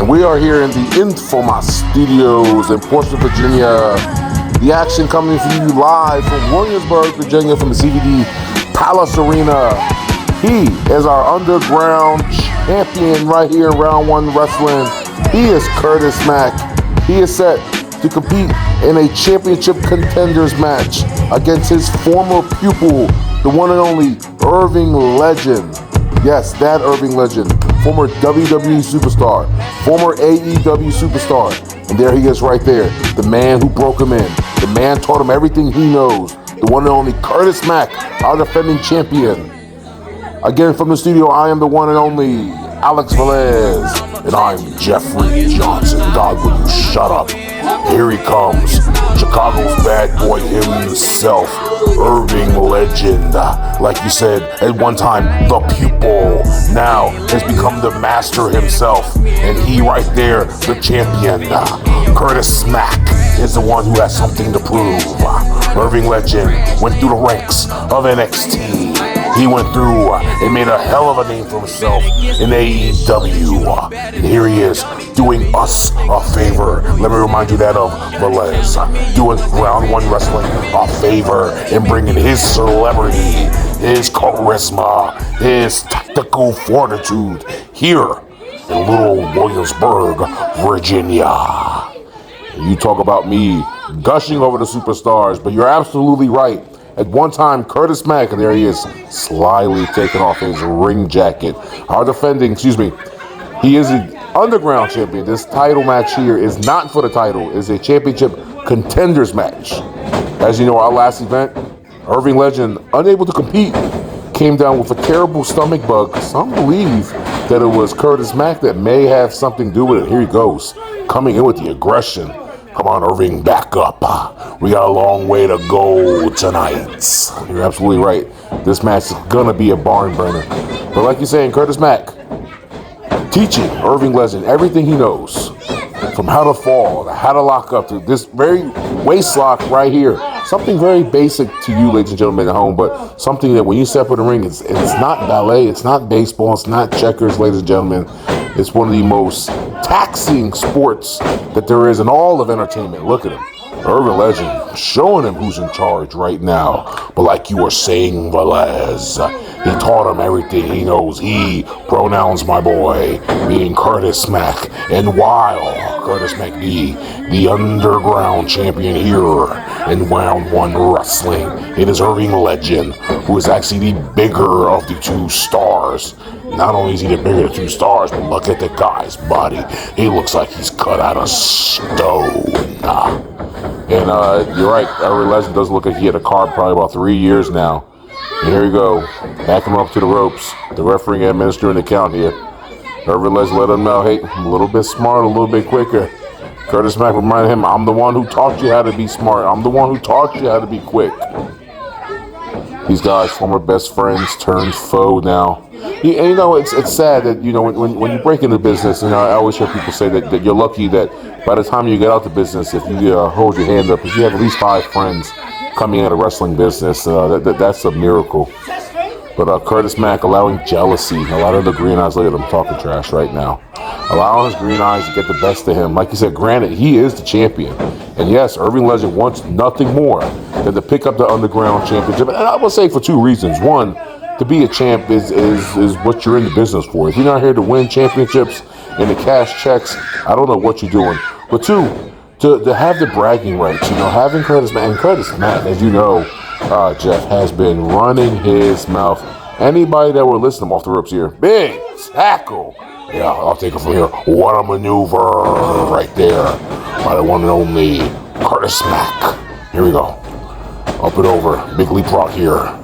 And we are here in the Infamous Studios in Portsmouth, Virginia. The action coming from you live from Williamsburg, Virginia, from the CVD Palace Arena. He is our underground champion right here in Round 1 Wrestling. He is Curtis Mack. He is set to compete in a championship contenders match against his former pupil, the one and only Irvin Legend. Yes, that Irvin Legend, former WWE superstar, former AEW superstar. And there he is right there, the man who broke him in. The man taught him everything he knows. The one and only Curtis Mack, our defending champion. Again from the studio, I am the one and only Alex Velez. And I'm Jeffrey Johnson. God, will you shut up? Here he comes, Chicago's bad boy himself, Irvin Legend. Like you said, at one time, the pupil, now has become the master himself. And he right there, the champion, Curtis Mack, is the one who has something to prove. Irvin Legend went through the ranks of NXT. He went through and made a hell of a name for himself in AEW. And here he is doing us a favor. Let me remind you that of Velez. Doing Round 1 Wrestling a favor and bringing his celebrity, his charisma, his tactical fortitude here in little Williamsburg, Virginia. You talk about me gushing over the superstars, but you're absolutely right. At one time, Curtis Mack, and there he is, slyly taking off his ring jacket. Our defending, he is the underground champion. This title match here is not for the title. It's a championship contenders match. As you know, our last event, Irvin Legend, unable to compete, came down with a terrible stomach bug. Some believe that it was Curtis Mack that may have something to do with it. Here he goes, coming in with the aggression. Come on, Irving, back up. We got a long way to go tonight. You're absolutely right. This match is gonna be a barn burner. But like you're saying, Curtis Mack, teaching Irvin Legend everything he knows. From how to fall, to how to lock up, to this very waist lock right here. Something very basic to you, ladies and gentlemen at home, but something that when you step in the ring, it's not ballet, it's not baseball, it's not checkers, ladies and gentlemen. It's one of the most taxing sports that there is in all of entertainment. Look at him. Irvin Legend showing him who's in charge right now. But like you were saying, Velez, he taught him everything he knows. He pronouns my boy, being Curtis Mack. And while Curtis Mack be the underground champion here in Round 1 Wrestling, it is Irvin Legend who is actually the bigger of the two stars. Not only is he the bigger of the two stars, but look at the guy's body. He looks like he's cut out of stone. And you're right, Irvin Legend does look like he had a carb probably about 3 years now. And here you go, backing him up to the ropes. The referee administering the count here. Irvin Legend let him know, hey, I'm a little bit smarter, a little bit quicker. Curtis Mack reminded him, I'm the one who taught you how to be smart. I'm the one who taught you how to be quick. These guys, former best friends turned foe now. And you know, it's sad that, you know, when you break into business, and I always hear people say that you're lucky that by the time you get out the business, if you hold your hand up, if you have at least 5 friends coming out of wrestling business, that's a miracle. But Curtis Mack allowing jealousy, a lot of the green eyes, look at him talking trash right now, allowing his green eyes to get the best of him. Like you said, granted, he is the champion. And yes, Irvin Legend wants nothing more than to pick up the underground championship. And I will say for 2 reasons. One, to be a champ is what you're in the business for. If you're not here to win championships and to cash checks, I don't know what you're doing. But 2, to have the bragging rights, you know, having Curtis Mack, and Curtis Mack, as you know, Jeff, has been running his mouth. Anybody that will listen to him off the ropes here, big tackle. Yeah, I'll take it from here. What a maneuver right there by the one and only Curtis Mack. Here we go. Up and over. Big leapfrog here.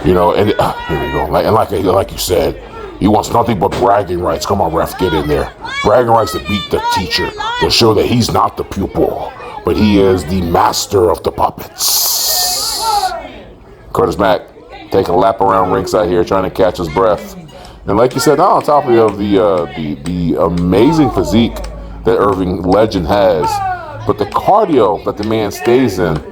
You know, and here we go. Like you said, he wants nothing but bragging rights. Come on, ref, get in there. Bragging rights to beat the teacher, to show that he's not the pupil, but he is the master of the puppets. Curtis Mack taking a lap around ringside here, trying to catch his breath. And like you said, not on top of the amazing physique that Irvin Legend has, but the cardio that the man stays in.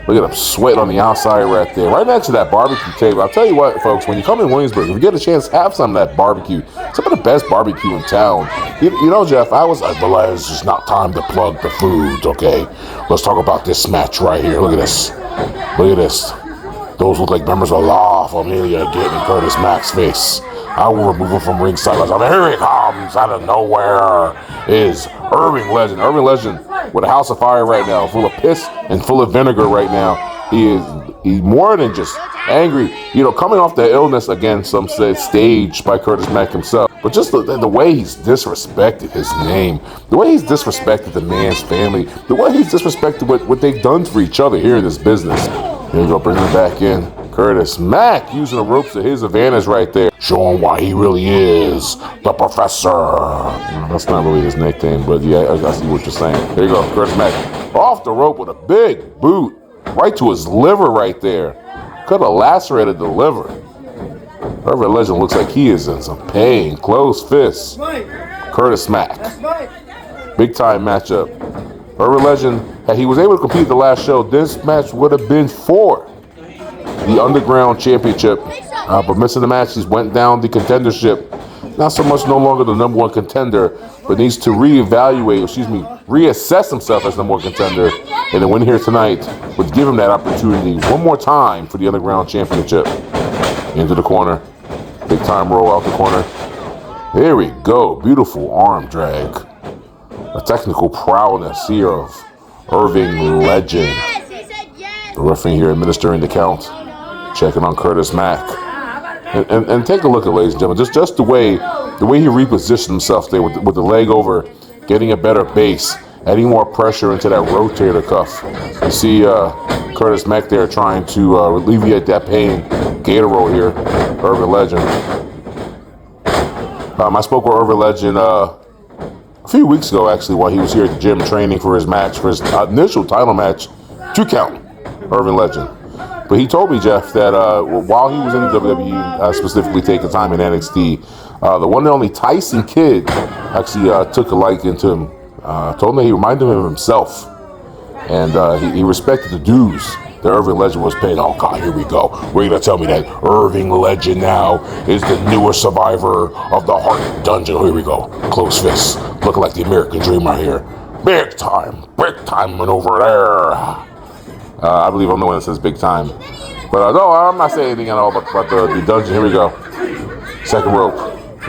Look at him sweating on the outside right there, right next to that barbecue table. I'll tell you what, folks, when you come in Williamsburg, if you get a chance, have some of that barbecue. Some of the best barbecue in town. You know, Jeff, I was like, well, it's just not time to plug the food, okay? Let's talk about this match right here. Look at this. Look at this. Those look like members of La Familia getting in Curtis Mack's face. I will remove him from ringside. Here he comes out of nowhere. Is Irvin Legend. Irvin Legend with a house of fire right now, full of piss and full of vinegar right now. He's more than just angry. You know, coming off the illness, again, some say staged by Curtis Mack himself. But just the way he's disrespected his name, the way he's disrespected the man's family, the way he's disrespected what they've done for each other here in this business. Here we go, bring him back in. Curtis Mack using the ropes to his advantage right there. Showing why he really is the professor. That's not really his nickname, but yeah, I see what you're saying. There you go, Curtis Mack. Off the rope with a big boot. Right to his liver right there. Could have lacerated the liver. Irvin Legend looks like he is in some pain. Closed fists. Curtis Mack. Big time matchup. Irvin Legend, had he was able to compete the last show, this match would have been for the Underground Championship. But missing the match, he's went down the contendership. Not so much no longer the number one contender, but needs to reassess himself as number one contender. And the win here tonight would give him that opportunity one more time for the Underground Championship. Into the corner. Big time roll out the corner. There we go. Beautiful arm drag. A technical prowess here of Irvin Legend. The referee here administering the count. Checking on Curtis Mack. And take a look at, ladies and gentlemen, just the way he repositioned himself there with the leg over, getting a better base, adding more pressure into that rotator cuff. You see Curtis Mack there trying to alleviate that pain. Gator roll here, Irvin Legend. I spoke with Irvin Legend a few weeks ago, actually, while he was here at the gym training for his match, for his initial title match, 2 count, Irvin Legend. But he told me, Jeff, that while he was in the WWE, specifically taking time in NXT, the one and only Tyson Kidd actually took a liking to him. Told him that he reminded him of himself. And he respected the dues that Irvin Legend was paying. Oh, God, here we go. We're going to tell me that Irvin Legend now is the newest survivor of the Heart Dungeon. Here we go. Close fists. Looking like the American Dream right here. Big time over there. I believe I'm the one that says big time. But no, I'm not saying anything at all about the dungeon. Here we go. Second rope.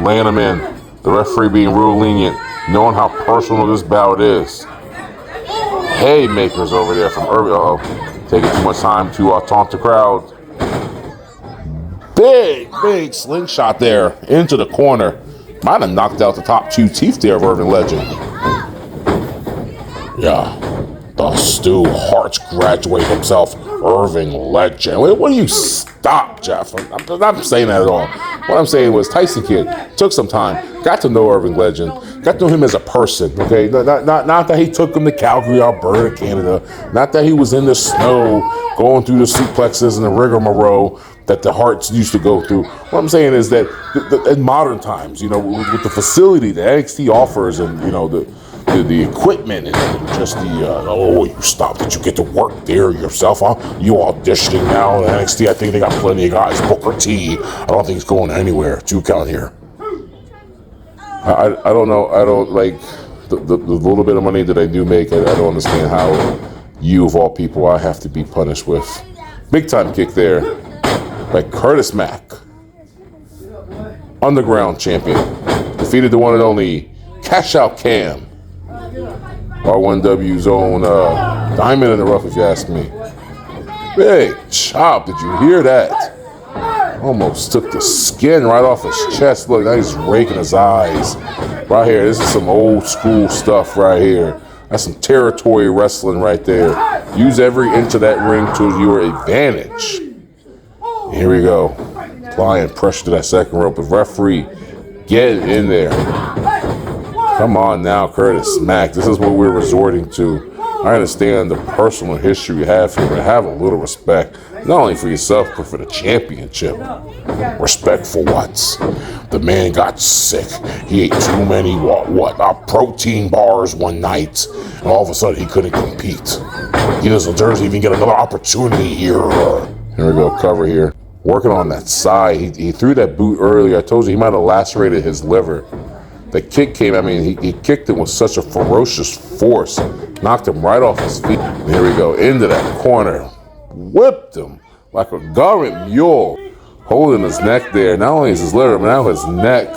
Laying him in. The referee being real lenient. Knowing how personal this bout is. Haymakers over there from Irvin. Uh-oh. Taking too much time to taunt the crowd. Big slingshot there into the corner. Might have knocked out the top 2 teeth there of Irvin Legend. Yeah. The Stu Hart's graduate himself, Irvin Legend. Wait, what do you stop, Jeff? I'm not saying that at all. What I'm saying was Tyson Kidd took some time, got to know Irvin Legend, got to know him as a person, okay? Not that he took him to Calgary, Alberta, Canada. Not that he was in the snow going through the suplexes and the rigmarole that the Hearts used to go through. What I'm saying is that in modern times, you know, with the facility that NXT offers and, you know, the equipment and just you stop. Did you get to work there yourself, huh? You auditioning now in NXT? I think they got plenty of guys. Booker T. I don't think he's going anywhere. 2 count here. I don't know. I don't like the little bit of money that I do make. I don't understand how you, of all people, I have to be punished with. Big time kick there by Curtis Mack. Underground champion. Defeated the one and only Cash Out Cam. R1W's own diamond in the rough, if you ask me. Big chop. Did you hear that? Almost took the skin right off his chest. Look, now he's raking his eyes. Right here, this is some old school stuff right here. That's some territory wrestling right there. Use every inch of that ring to your advantage. Here we go. Applying pressure to that second rope. The referee, get in there. Come on now, Curtis Mack. This is what we're resorting to. I understand the personal history you have here, but have a little respect. Not only for yourself, but for the championship. Respect for what? The man got sick. He ate too many, protein bars one night. And all of a sudden, he couldn't compete. He doesn't even get another opportunity here. Here we go, cover here. Working on that side. He threw that boot earlier. I told you he might have lacerated his liver. the kick came. I mean, he kicked him with such a ferocious force, knocked him right off his feet. And here we go, into that corner, whipped him like a government mule, holding his neck there. Not only is his liver, but now his neck.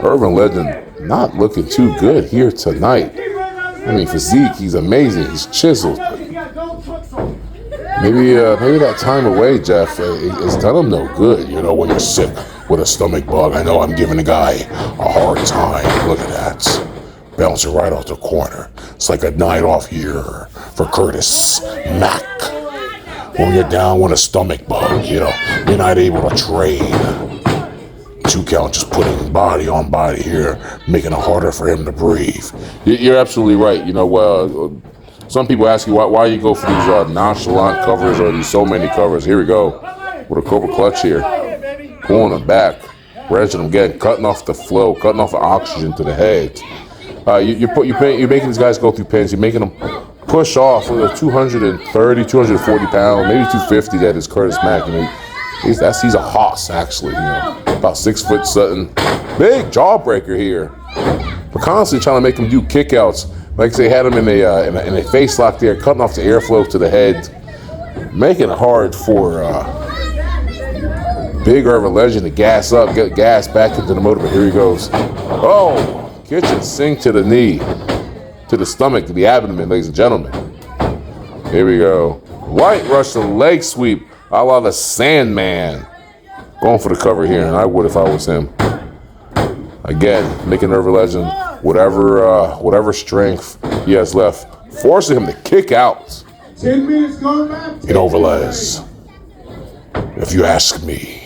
Irvin Legend not looking too good here tonight. I mean, physique, he's amazing. He's chiseled. Maybe that time away, Jeff, has done him no good. You know, when you're sick with a stomach bug. I know I'm giving the guy a hard time. Look at that. Bouncing right off the corner. It's like a night off here for Curtis Mack. When you're down with a stomach bug, you know, you're not able to trade. 2 count, just putting body on body here, making it harder for him to breathe. You're absolutely right. You know, some people ask you why you go for these nonchalant covers or these so many covers. Here we go with a cobra clutch here, pulling them back, wrenching them again, cutting off the flow, cutting off the oxygen to the head. You're making these guys go through pains. You're making them push off with a 230, 240 pound, maybe 250. That is Curtis Mack. You know, he's a hoss actually. You know, about 6 foot something, big jawbreaker here. We're constantly trying to make him do kickouts. Like they had him in a face lock there, cutting off the airflow to the head, making it hard for Big Irvin Legend to gas up, get gas back into the motor. But here he goes. Oh, kitchen sink to the knee, to the stomach, to the abdomen, ladies and gentlemen. Here we go. White Russian leg sweep, a la the Sandman. Going for the cover here, and I would if I was him. Again, making Irvin Legend whatever strength he has left, forcing him to kick out. 10 minutes going back. In overlays. If you ask me,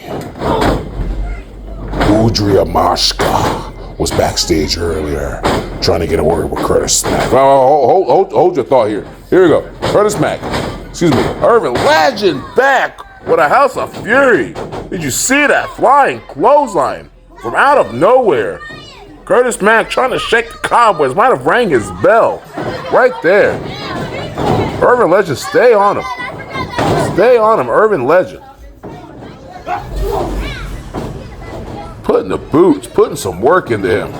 Udria Mashka was backstage earlier, trying to get a word with Curtis Mack. Hold your thought here. Here we go. Curtis Mack. Excuse me. Irvin Legend back with a House of Fury. Did you see that flying clothesline from out of nowhere? Curtis Mack trying to shake the cobwebs, might have rang his bell right there. Irvin Legend, stay on him. Stay on him, Irvin Legend. Putting the boots, putting some work into him.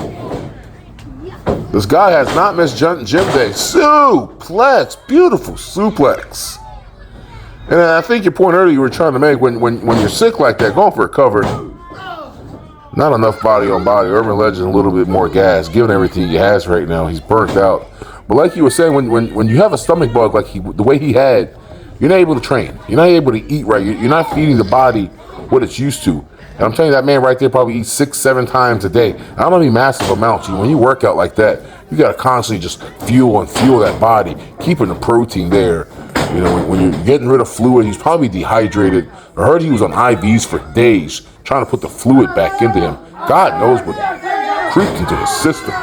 This guy has not missed gym day. Suplex, beautiful suplex. And I think your point earlier you were trying to make, when you're sick like that, going for a cover, not enough body on body. Irvin Legend a little bit more gas, given everything he has right now. He's burnt out. But like you were saying, when you have a stomach bug like the way he had, you're not able to train. You're not able to eat right. You're not feeding the body what it's used to. And I'm telling you, that man right there probably eats 6-7 times a day. I don't mean massive amounts. When you work out like that, you got to constantly just fuel that body, keeping the protein there. You know, when you're getting rid of fluid, he's probably dehydrated. I heard he was on IVs for days, trying to put the fluid back into him. God knows what creeped into his system.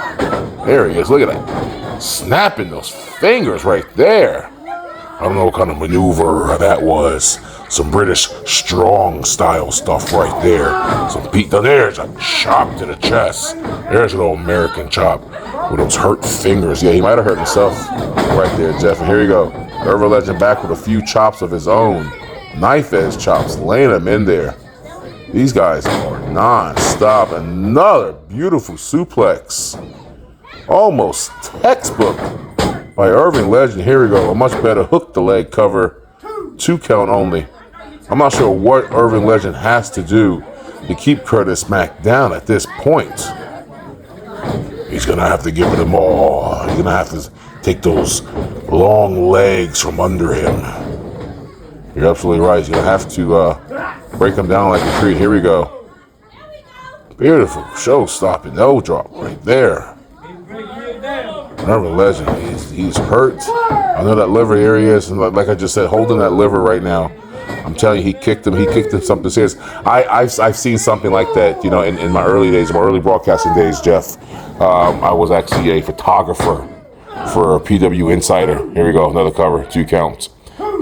There he is. Look at that. Snapping those fingers right there. I don't know what kind of maneuver that was. Some British strong style stuff right there. Some beat. There's a chop to the chest. There's an old American chop with those hurt fingers. Yeah, he might have hurt himself right there, Jeff. And here you go. Irvin Legend back with a few chops of his own. Knife edge chops, laying them in there. These guys are non-stop. Another beautiful suplex. Almost textbook by Irvin Legend. Here we go. A much better hook the leg cover. 2 count only. I'm not sure what Irvin Legend has to do to keep Curtis Mack down at this point. He's going to have to give it them all. He's going to have to take those long legs from under him. You're absolutely right. He's going to have to break him down like a tree. Here we go. Beautiful show-stopping no drop right there. Irvin Legend, he's hurt. I know that liver area is, like I just said, holding that liver right now. I'm telling you, he kicked him something serious. I've seen something like that, you know, in my early days, my early broadcasting days, Jeff. I was actually a photographer for PW Insider. Here we go, another cover, 2 counts.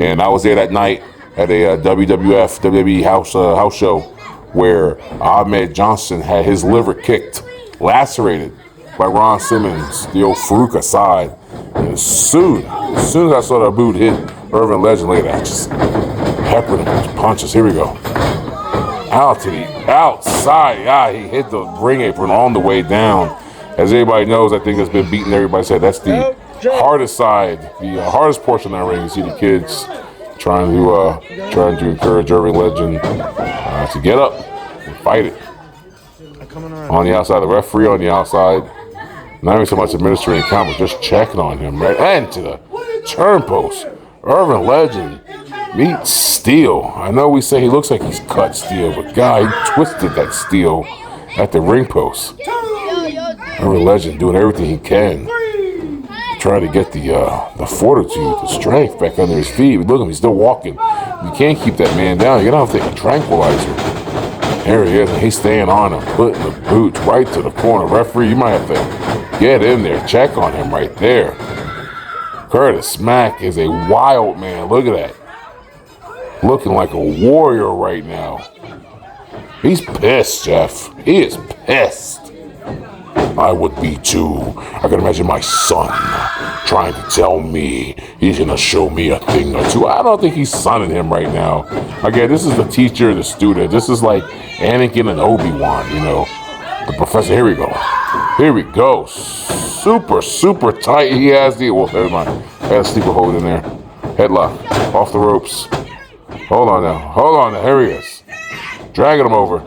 And I was there that night at a WWE house show where Ahmed Johnson had his liver kicked, lacerated by Ron Simmons, the old Farouk Assad. And as soon as I saw that boot hit Irvin Legend, look at that, just peppered him with punches. Here we go. out to the outside. Ah, he hit the ring apron on the way down. As everybody knows, I think it's been beating everybody said that's the hardest side, the hardest portion of that ring. You see the kids trying to encourage Irvin Legend to get up and fight it. On the outside, the referee on the outside, not even so much administering the count, but just checking on him, right? And to the turn post, Irvin Legend meets steel. I know we say he looks like he's cut steel, but God, he twisted that steel at the ring post. Irvin Legend doing everything he can, trying to get the fortitude, the strength back under his feet. Look at him, he's still walking. You can't keep that man down. You're gonna have to take a tranquilizer. There he is, and he's staying on him, putting the boots right to the corner. Referee, you might have to get in there, check on him right there. Curtis Mack is a wild man. Look at that. Looking like a warrior right now. He's pissed, Jeff. He is pissed. I would be too. I can imagine my son trying to tell me he's going to show me a thing or two. I don't think he's sonning him right now. Again, this is the teacher, the student. This is like Anakin and Obi-Wan, you know. The professor, here we go. Here we go. Super, super tight. He has the, well, never mind. Had a sleeper hold in there. Headlock. Off the ropes. Hold on now. Hold on now. Here he is. Dragging him over.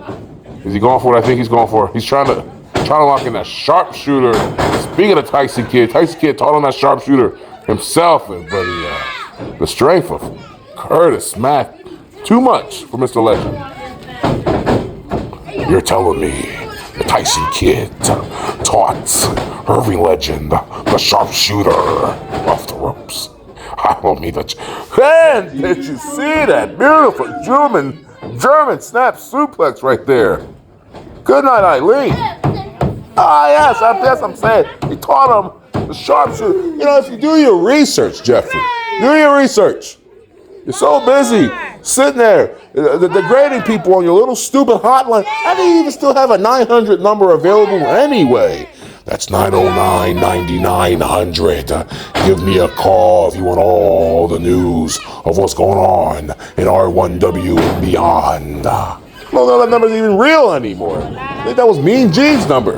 Is he going for what I think he's going for? He's trying to lock in that sharpshooter. Speaking of Tyson Kidd taught him that sharpshooter himself. But the strength of Curtis Mack, too much for Mr. Legend. You're telling me the Tyson Kidd taught Irvin Legend the sharpshooter off the ropes? I don't mean that. Man, did you see that beautiful German snap suplex right there? Good night, Eileen. Ah, yes, that's what I'm saying. He taught him the sharpshooter. You know, if you do your research, Jeffrey, do your research. You're so busy sitting there degrading people on your little stupid hotline. How do you even still have a 900 number available anyway? That's 909-9900. Give me a call if you want all the news of what's going on in R1W and beyond. No, that number's even real anymore. I think that was Mean Gene's number.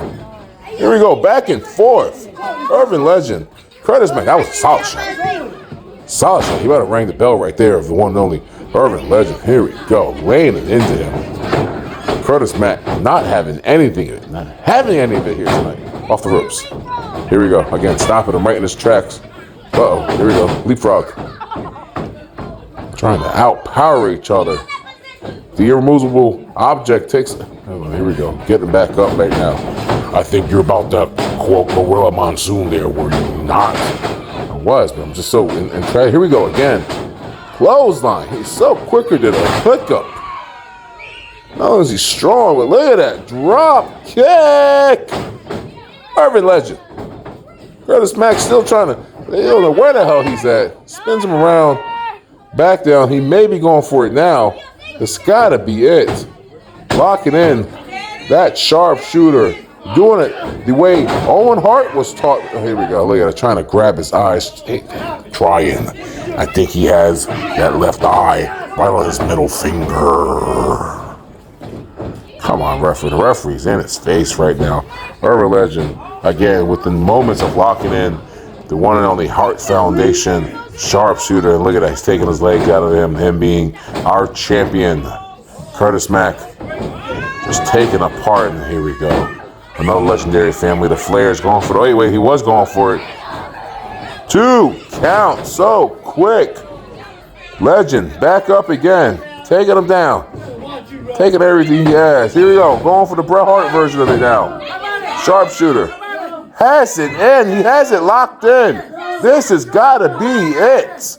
Here we go, back and forth. Irvin Legend, Curtis Mack, that was a solid shot. Solid shot. He better ring the bell right there of the one and only Irvin Legend. Here we go, laying it into him. Curtis Mack not having anything here tonight. Off the ropes. Here we go. Again, stopping him right in his tracks. Uh-oh, here we go. Leapfrog. Trying to outpower each other. The immovable object takes... Oh, here we go. Getting back up right now. I think you're about to quote Gorilla Monsoon there, were you not? I was, but I'm just so... Here we go again. Clothesline. He's so quicker than a hiccup. Not only is he strong, but look at that. Drop kick. Irvin Legend. Curtis Mack still trying to, they don't know where the hell he's at. Spins him around, back down. He may be going for it now. It's gotta be it. Locking in that sharpshooter. Doing it the way Owen Hart was taught. Oh, here we go. Look at it, trying to grab his eyes. Trying. I think he has that left eye right on his middle finger. Come on, referee. The referee's in his face right now. Irvin Legend, again, with the moments of locking in the one and only Hart Foundation sharpshooter. And look at that. He's taking his legs out of him being our champion. Curtis Mack just taken apart. And here we go. Another legendary family. The Flair's going for it. Wait, he was going for it. 2 count. So quick. Legend back up again. Taking him down. Taking everything he has. Here we go. Going for the Bret Hart version of it now. Sharpshooter. Has it in. He has it locked in. This has got to be it.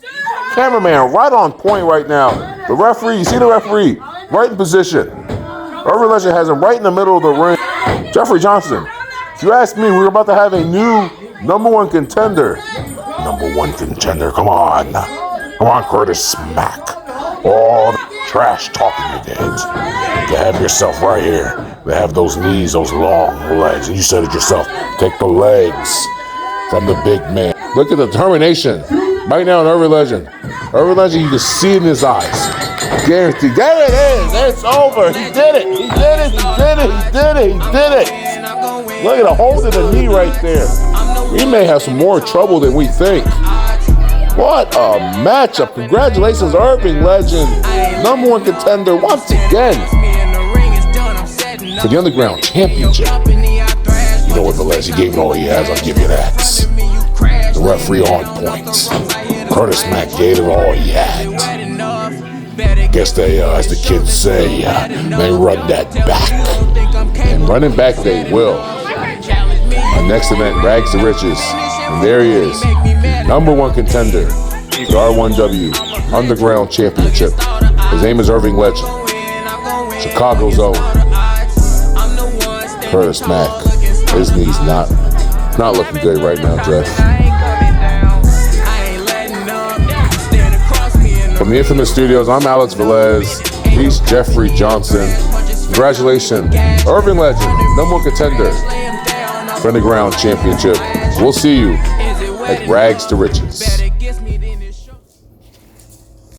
Cameraman right on point right now. The referee. You see the referee? Right in position. Irvin Legend has him right in the middle of the ring. Jeffrey Johnson. If you ask me, we're about to have a new #1 contender. #1 contender. Come on. Come on, Curtis Mack. All the trash talking you did. You have yourself right here. They have those knees, those long legs. And you said it yourself. Take the legs from the big man. Look at the determination right now in Irvin Legend. Irvin Legend, you can see in his eyes. Guaranteed. There it is. It's over. He did it. He did it. He did it. He did it. He did it. Look at the hold of the knee right there. We may have some more trouble than we think. What a matchup. Congratulations, Irvin legend. #1 contender once again for the Underground Championship. You know what, Velez? He gave it all he has. I'll give you that. The referee on point. Curtis Mack gave it all he had. Guess they, as the kids say, they run that back. And running back they will. Our next event, Rags to Riches. And there he is, #1 contender, the R1W Underground Championship. His name is Irvin Legend. Chicago's own Curtis Mack. His knee's not looking good right now, Jeff. From the infamous studios, I'm Alex Velez. He's Jeffrey Johnson. Congratulations, Irvin Legend, #1 contender for the Underground Championship. We'll see you at Rags to Riches.